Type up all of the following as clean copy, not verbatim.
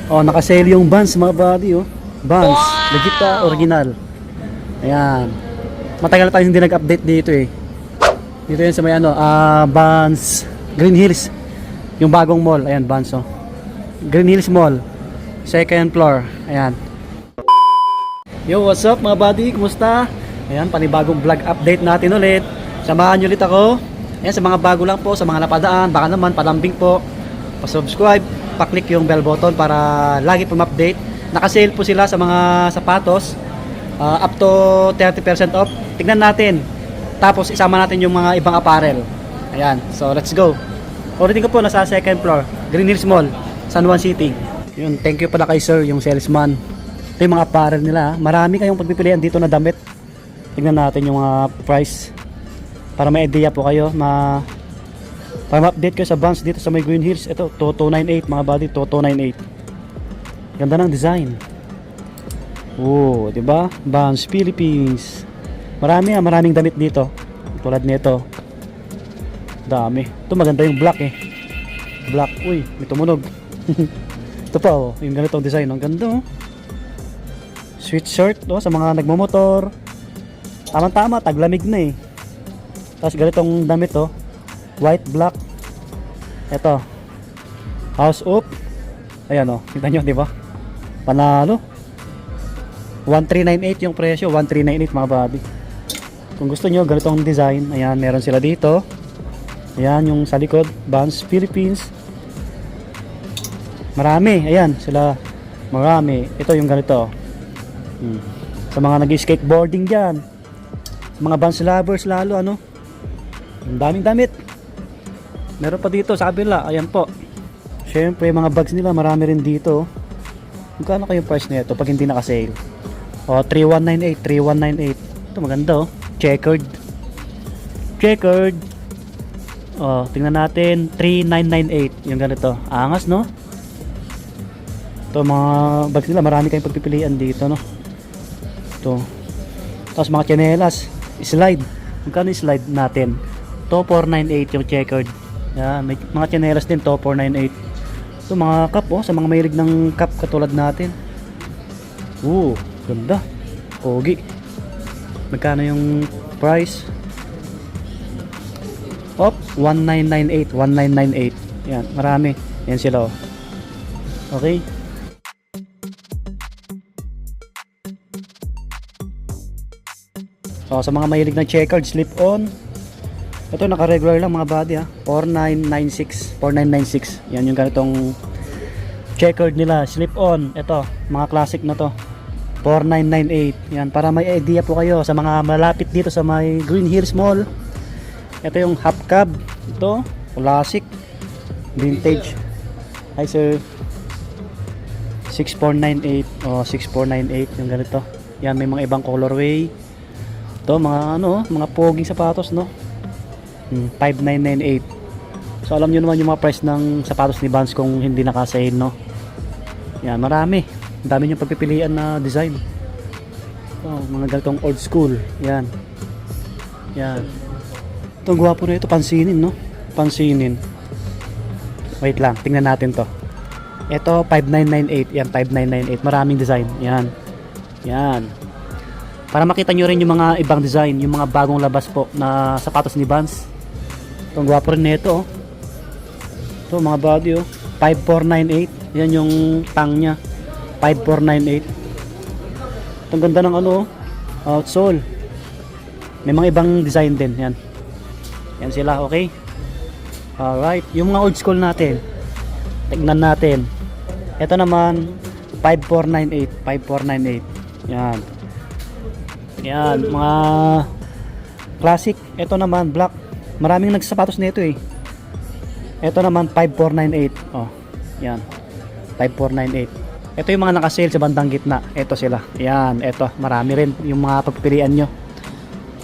Oh, naka-sale yung Vans mga buddy, oh. Vans, legit original. Ayan. Matagal tayong hindi nag-update dito eh. Dito yun sa may ano, Vans Green Hills. Yung bagong mall, ayan Vans, oh. Green Hills Mall. Second floor. Ayan. Yo, what's up mga buddy? Kumusta? Ayan, panibagong vlog update natin ulit. Samahan nyo ulit ako. Ayan, sa mga bago lang po, sa mga napadaan, baka naman palambing po, pa-subscribe, pa-click yung bell button para lagi po ma-update. Naka-sale po sila sa mga sapatos, up to 30% off. Tignan natin. Tapos isama natin yung mga ibang apparel. Ayan, so let's go. Ulitin ko po, nasa second floor, Green Hills Mall, San Juan City. Yun, thank you pala kay sir, yung salesman. Ito yung mga apparel nila. Marami kayong pagpipilian dito na damit. Tignan natin yung mga price para may idea po kayo, para ma-update kayo sa Vans dito sa may Green Hills. Ito, 2298 mga buddy, 2298. Ganda ng design. Oh, 'di ba? Vans Philippines. Maraming damit dito. Tulad nito. Dami. Ito maganda yung black eh. Black, uy, may tumunog. Ito pa oh, yung ganitong design, ang ganda oh. Sweatshirt oh, sa mga nagmomotor. Tama-tama, taglamig na eh. Tapos ganitong damit oh, white, black. Ito, house up. Ayan oh, kita nyo, di ba? Panalo. 1398 yung presyo, 1398 mga buddy. Kung gusto nyo ganitong design, ayan, meron sila dito. Ayan yung sa likod, Vans Philippines. Marami, ayan sila. Marami. Ito yung ganito. Sa mga nag-skateboarding dyan, sa mga Vans lovers lalo, ano, ang daming damit. Meron pa dito sa kabila, ayan po. Syempre mga bags nila marami rin dito. Magkano kayo price nito pag hindi naka-sale? O, 3198, 3198. Ito maganda oh, checkered. Checkered. O, tingnan natin, 3998 yung ganito. Angas no? Ito mga bags nila, marami kayong pagpipilian dito no. Ito. Tapos mga tsinelas, slide. Magkano yung slide natin? To 498 yung checkered. Yan, may mga tsinelas din to 498. Ito mga cup oh, sa mga mahilig ng cup katulad natin. Ganda. Pogi. Magkano yung price? 1998, 1998. Yan, marami. Yan sila oh. Okay. So, sa mga mahilig ng checkered slip-on, ito naka-regular lang mga buddy ha. 4996, 4996. Yan yung ganitong checkered nila, slip-on. Ito, mga classic na to. 4998. Yan, para may idea po kayo sa mga malapit dito sa may Green Hills Mall. Ito yung half cab. Ito, classic, vintage. Hi sir. 6498 o 6498 yung ganito. Yan, may mga ibang colorway. Ito, mga ano, mga poging sapatos no. 5998. So alam niyo naman yung mga price ng sapatos ni Vans kung hindi naka-sale no. Yan, marami. Ang dami niyong pagpipilian na design. Mga ganitong old school. Yan. Yan. Itong gwapo na ito, pansinin no. Pansinin. Wait lang, tingnan natin to. Ito 5998. Yan, 5998. Maraming design. Yan. Yan. Para makita nyo rin yung mga ibang design, yung mga bagong labas po na sapatos ni Vans. Itong gwapo rin nito oh. Ito mga body oh, 5498. Yan yung tang nya, 5498. Itong ganda ng ano oh, outsole. May mga ibang design din. Yan. Yan sila, okay. Alright, yung mga old school natin, tignan natin. Ito naman 5498, 5498. Yan. Yan, mga classic. Ito naman black. Maraming nagsapatos nito eh. Ito naman 5498. Oh, yan. 5498. Ito yung mga naka-sale sa bandang gitna. Ito sila. Yan, ito. Marami rin yung mga pagpipilian nyo.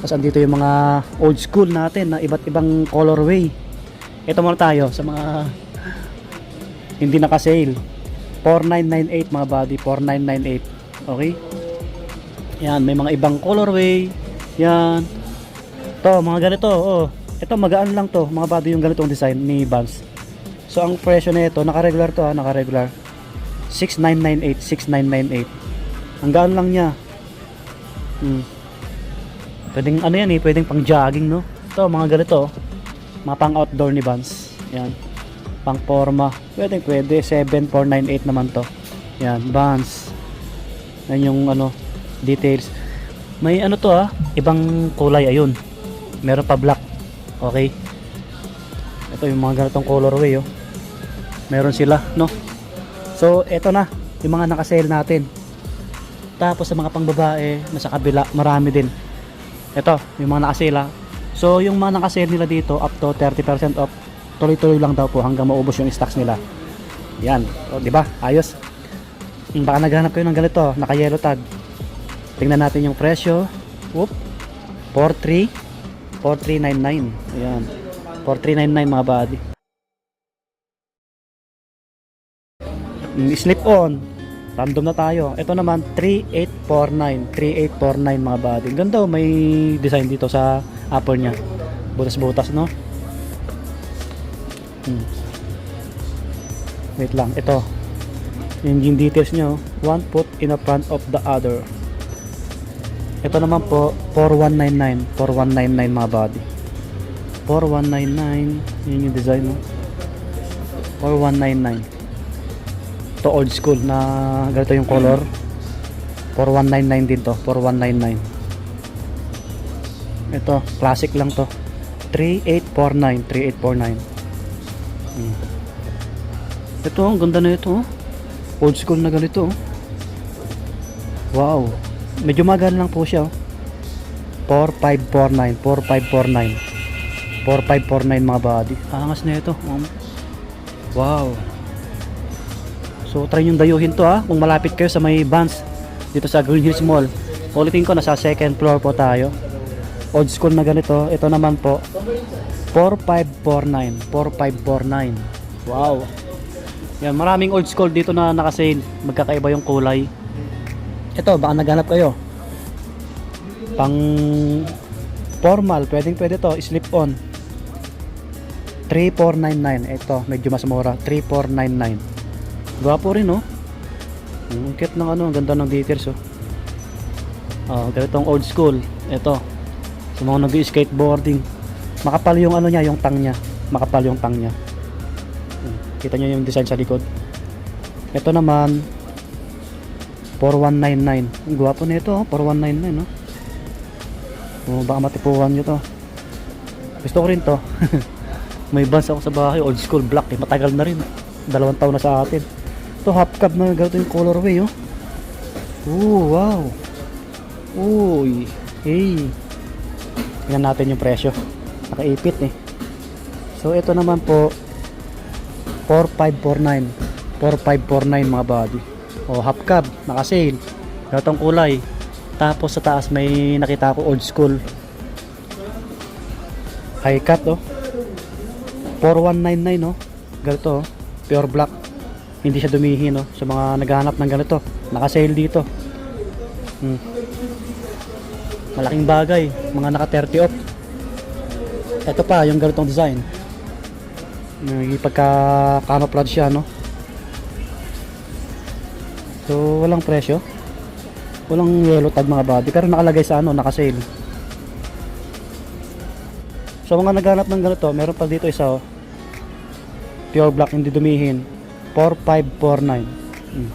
Tapos andito yung mga old school natin na iba't ibang colorway. Ito muna tayo sa mga hindi naka-sale. 4998 mga buddy. 4998. Okay? Yan, may mga ibang colorway. Yan. To, mga ganito. Oh. Ito magaan lang to, mga buddy, yung ganitong design ni Vans. So ang presyo nito, naka-regular to ha, naka-regular. 6998, 6998. Ang gaan lang niya. Pwedeng ano yan eh, pwedeng pang jogging, no? Ito, mga ganito, mga pang outdoor ni Vans. Yan. Pang forma. Pwede, 7498 naman to. Yan, Vans. Yan yung ano, details. May ano to ibang kulay, ayun. Meron pa black. Okay. Ito yung mga ganitong colorway, oh. Meron sila, no? So, eto na, yung mga naka-sale natin. Tapos sa mga pangbabae, nasa kabila, marami din. Ito, yung mga naka-sale, So, yung mga naka-sale nila dito, up to 30% off. Tuloy-tuloy lang daw po hanggang maubos yung stocks nila. Yan. O, di ba? Ayos. Baka naghanap kayo ng ganito, naka-yellow tag. Tingnan natin yung presyo. Whoop. 4399. Ayan. 4399 mga buddy. Slip on. Random na tayo. Ito naman 3849. 3849 mga buddy. Ganda, may design dito sa upper niya. Butas-butas, no? Wait lang. Ito. Yung details nyo. One foot in the front of the other. Ito naman po 4199. 4199 mga buddy. 4199. Yun yung design, no? 4199. To old school na ganito yung color. 4199 din to. 4199. Ito, classic lang to. 3849. 3849. Ito, ang ganda na ito. Old school na ganito. Wow. Medyo magal lang po siya. 4549. 4549. 4549 mga body. Angas na ito. Wow. So try nyo dayuhin to kung malapit kayo sa may Vans dito sa Green Hills Mall. Ulitin ko, nasa second floor po tayo. Old school na ganito. Ito naman po 4549. 4549. Wow. Yan, maraming old school dito na naka-sale. Magkakaiba yung kulay. Ito, baka naghanap kayo pang formal, pwede to, slip on. 3499. Ito, medyo mas mura. 3499. Gwapo rin, oh. Ang cute ng ano, ang ganda ng details, oh. Ganitong old school. Ito, sa mga nag-skateboarding, makapal yung ano niya, yung tang niya. Makapal yung tang niya. Kita nyo yung design sa likod. Ito naman 4199. Ang gwapo na ito, oh. 4199, no? Baka matipuhan nyo to. Gusto ko rin to. May Vans ako sa bahay, old school black, matagal na rin. 2 taon na sa atin. Ito, half cab na ganito yung colorway, oh. Wow. Uy. Hey. Tingnan natin yung presyo. Nakaipit, eh. So, ito naman po 4549. 4549 mga body. Half cab, naka-sale. Ganitong kulay. Tapos sa taas may nakita ko old school. High cut, oh. 4199, oh. Ganito, oh. Pure black. Hindi siya dumihin, no? Sa mga naghahanap ng ganito, naka-sale dito. Malaking bagay, mga naka 30 off. Ito pa, yung ganitong design. Pagka camouflage siya, no? So, walang presyo. Walang yellow tag mga body, pero nakalagay sa ano, naka-sale. So, mga naghahanap ng ganito, meron pa dito isa, oh. Pure black, hindi dumihin. 4549.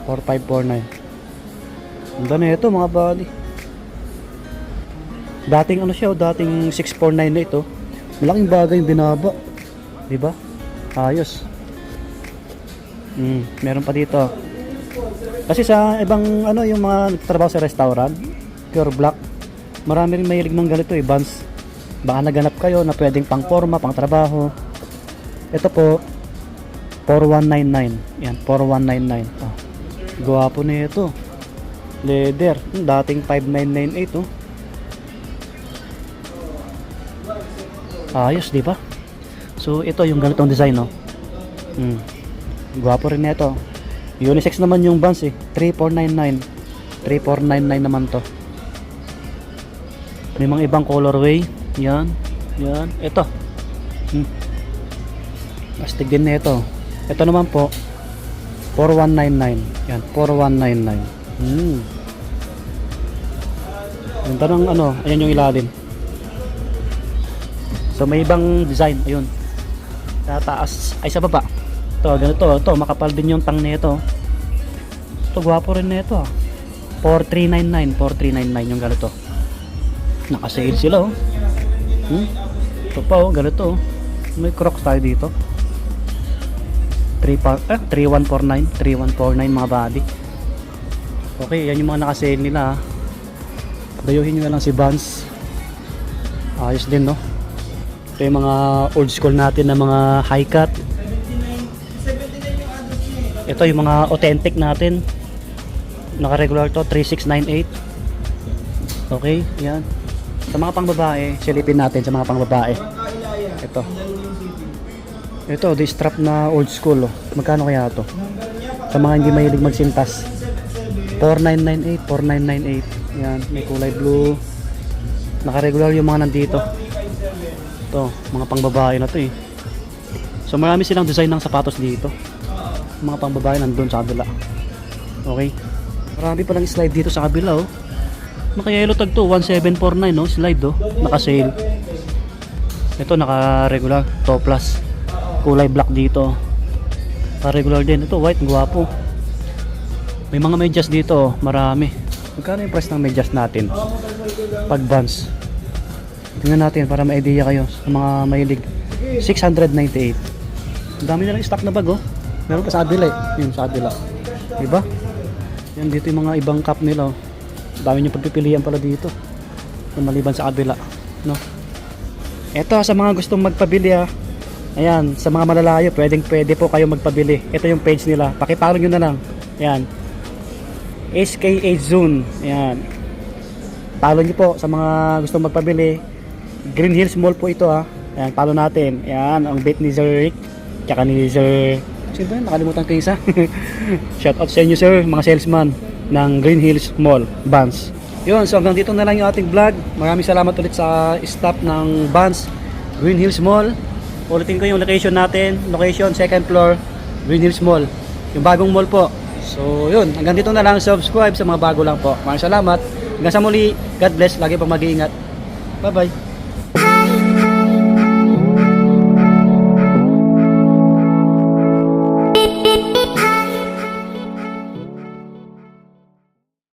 4549. Ganda na ito mga body. Dating ano siya, dating 649 na ito. Malaking bagay yung binaba. Diba? Ayos. Meron pa dito. Kasi sa ibang ano, yung mga nagtatrabaho sa restaurant, pure black, marami rin mahilig ng ganito, Vans. Baka naganap kayo na pwedeng pang forma, pang trabaho. Ito po 4199. Yan, 4199. Gwapo na ito. Leather. Dating 5998, oh. Ayos, di ba? So, ito yung ganitong design, oh. Gwapo rin na ito. Unisex naman yung Vans, eh. 3499. 3499 naman to. May mga ibang colorway. Yan. Yan. Ito. Plastic din na ito. Ito naman po 4199. Yan, 4199. Ganda ng ano, ayan yung ilalim. So may ibang design, ayun. Sa taas, ay sa baba. Ito, ganito, ito, makapal din yung tang nito. Ito, gwapo rin nito ah. 4399, 4399 yung ganito. Naka-sale sila oh. Ito pa oh, ganito oh. May Crocs tayo dito. 3149, 3149 mga body. Okay, yan yung mga naka-sale nila ah. Dayuhin nyo na lang si Vans. Ayos din no. Ito yung mga old school natin na mga high cut. Ito yung mga authentic natin. Naka-regular to 3698. Okay, yan. Sa mga pangbabae, silipin natin sa mga pangbabae. Ito. Ito, the strap na old school oh. Magkano kaya to? Sa mga hindi mahilig magsintas. 4998, 4998. Yan, may kulay blue. Naka-regular yung mga nandito. Ito, mga pangbabae na to eh. So marami silang design ng sapatos dito. Mga pangbabae nandun sa kabila. Okay. Marami palang slide dito sa kabila oh. Naka-yellow tag to, 1749 no, slide oh. Naka-sale. Ito naka-regular, toplas. Kulay black dito. Naka-regular din. Ito white, gwapo. May mga medyas dito oh, marami. Magkano yung price ng medyas natin? Pag Vans. Tingnan natin para may idea kayo sa mga mahilig. 698. Ang dami na lang stock na bag oh. Meron pa sa kabila eh. Yung sa kabila. Diba? Yan dito yung mga ibang cup nila oh. Dami nyo pagpipilian pala dito. Maliban sa kabila. No? Ito sa mga gustong magpabili ah. Ayan, sa mga malalayo, pwede po kayo magpabili. Ito yung page nila. Pakipalo nyo na lang. Ayan. SKA Zone. Ayan. Follow nyo po sa mga gustong magpabili. Green Hills Mall po ito ha. Ayan, follow natin. Ayan, ang bait ni Sir Rick. Tsaka ni Sir... Sino ba yun? Nakalimutan ko yung isa. Shout out sa inyo sir, mga salesman ng Green Hills Mall, Vans. Yun, so hanggang dito na lang yung ating vlog. Maraming salamat ulit sa staff ng Vans, Green Hills Mall. Ulitin ko yung location natin. Location, second floor, Green Hills Mall. Yung bagong mall po. So yun, hanggang dito na lang. Subscribe sa mga bago lang po. Maraming salamat. Hanggang sa muli, God bless. Lagi pang mag-iingat. Bye bye.